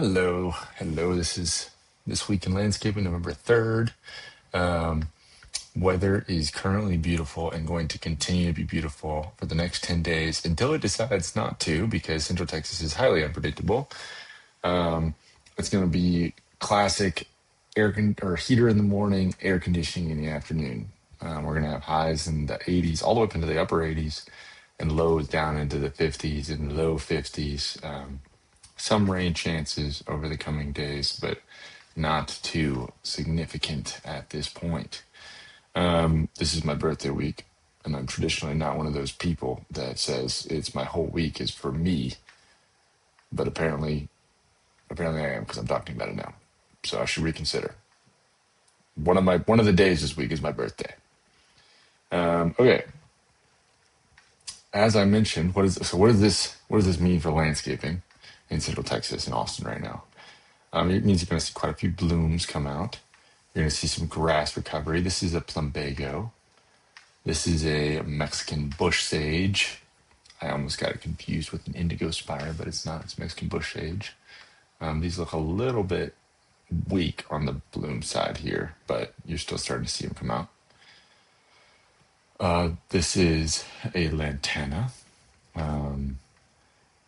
Hello. This is This Week in Landscaping, November 3rd. Um, Weather is currently beautiful and going to continue to be beautiful for the next 10 days until it decides not to, because Central Texas is highly unpredictable. Um, it's going to be classic or heater in the morning, air conditioning in the afternoon. We're going to have highs in the 80s, all the way up into the upper 80s, and lows down into the 50s and low 50s. Some rain chances over the coming days, but not too significant at this point. This is my birthday week, and I'm traditionally not one of those people that says it's my whole week is for me, but apparently I am, because I'm talking about it now. So I should reconsider. One of the days this week is my birthday. Okay, as I mentioned, what does this mean for landscaping in Central Texas and Austin right now? It means you're going to see quite a few blooms come out. You're going to see some grass recovery. This is a plumbago. This is a Mexican bush sage. I almost got it confused with an indigo spire, but it's not. It's Mexican bush sage. These look a little bit weak on the bloom side here, but you're still starting to see them come out. This is a lantana.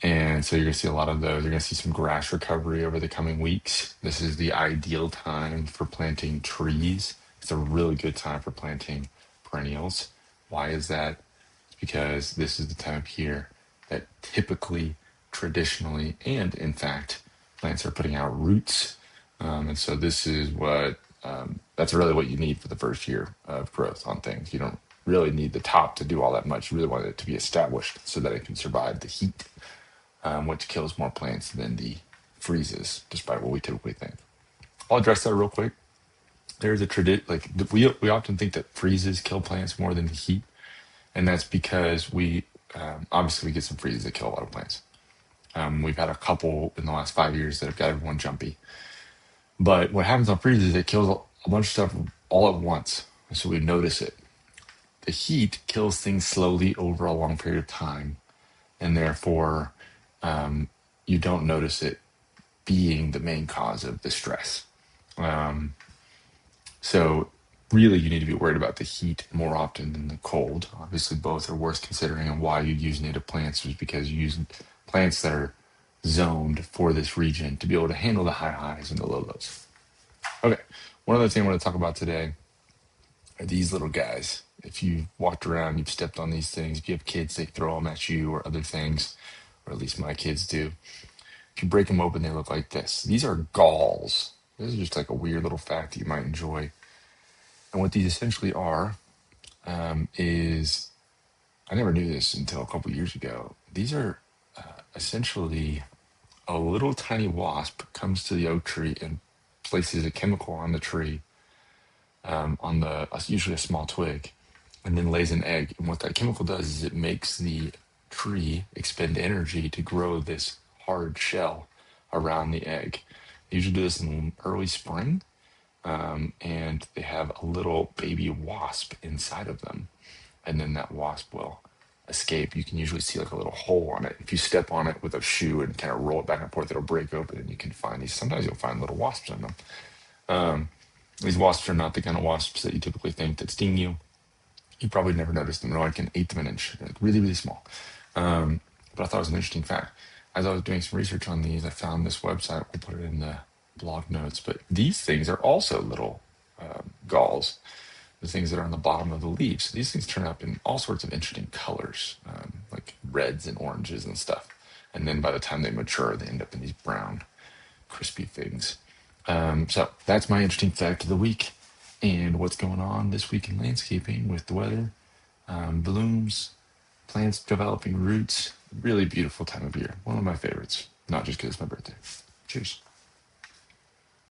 And so you're going to see a lot of those. You're going to see some grass recovery over the coming weeks. This is the ideal time for planting trees. It's a really good time for planting perennials. Why is that? It's because this is the time of year that typically, traditionally, and in fact, plants are putting out roots. And so this is that's really what you need for the first year of growth on things. You don't really need the top to do all that much. You really want it to be established so that it can survive the heat, which kills more plants than the freezes, despite what we typically think. I'll address that real quick. There's a tradition, we often think that freezes kill plants more than the heat, and that's because we obviously we get some freezes that kill a lot of plants. We've had a couple in the last 5 years that have got everyone jumpy. But what happens on freezes, it kills a bunch of stuff all at once, so we notice it. The heat kills things slowly over a long period of time, and therefore you don't notice it being the main cause of the stress. So really you need to be worried about the heat more often than the cold. Obviously both are worth considering, and why you use native plants is because you use plants that are zoned for this region to be able to handle the high highs and the low lows. Okay, one other thing I want to talk about today are these little guys. If you've walked around, you've stepped on these things. If you have kids, they throw them at you or other things, or at least my kids do. If you break them open, they look like this. These are galls. This is just like a weird little fact that you might enjoy. And what these essentially are is, I never knew this until a couple years ago. These are essentially a little tiny wasp comes to the oak tree and places a chemical on the tree, on usually a small twig, and then lays an egg. And what that chemical does is it makes the tree expend energy to grow this hard shell around the egg. They usually do this in early spring, and they have a little baby wasp inside of them, and then that wasp will escape. You can usually see like a little hole on it. If you step on it with a shoe and kind of roll it back and forth, it'll break open, and you can find these. Sometimes you'll find little wasps in them. These wasps are not the kind of wasps that you typically think that sting you. You probably never noticed them. They're like an eighth of an inch, like really, really small. But I thought it was an interesting fact. As I was doing some research on these, I found this website. We'll put it in the blog notes. But these things are also little galls, the things that are on the bottom of the leaves. So these things turn up in all sorts of interesting colors, like reds and oranges and stuff. And then by the time they mature, they end up in these brown, crispy things. So that's my interesting fact of the week, and what's going on this week in landscaping with the weather, blooms, plants developing roots. Really beautiful time of year. One of my favorites, not just because it's my birthday. Cheers.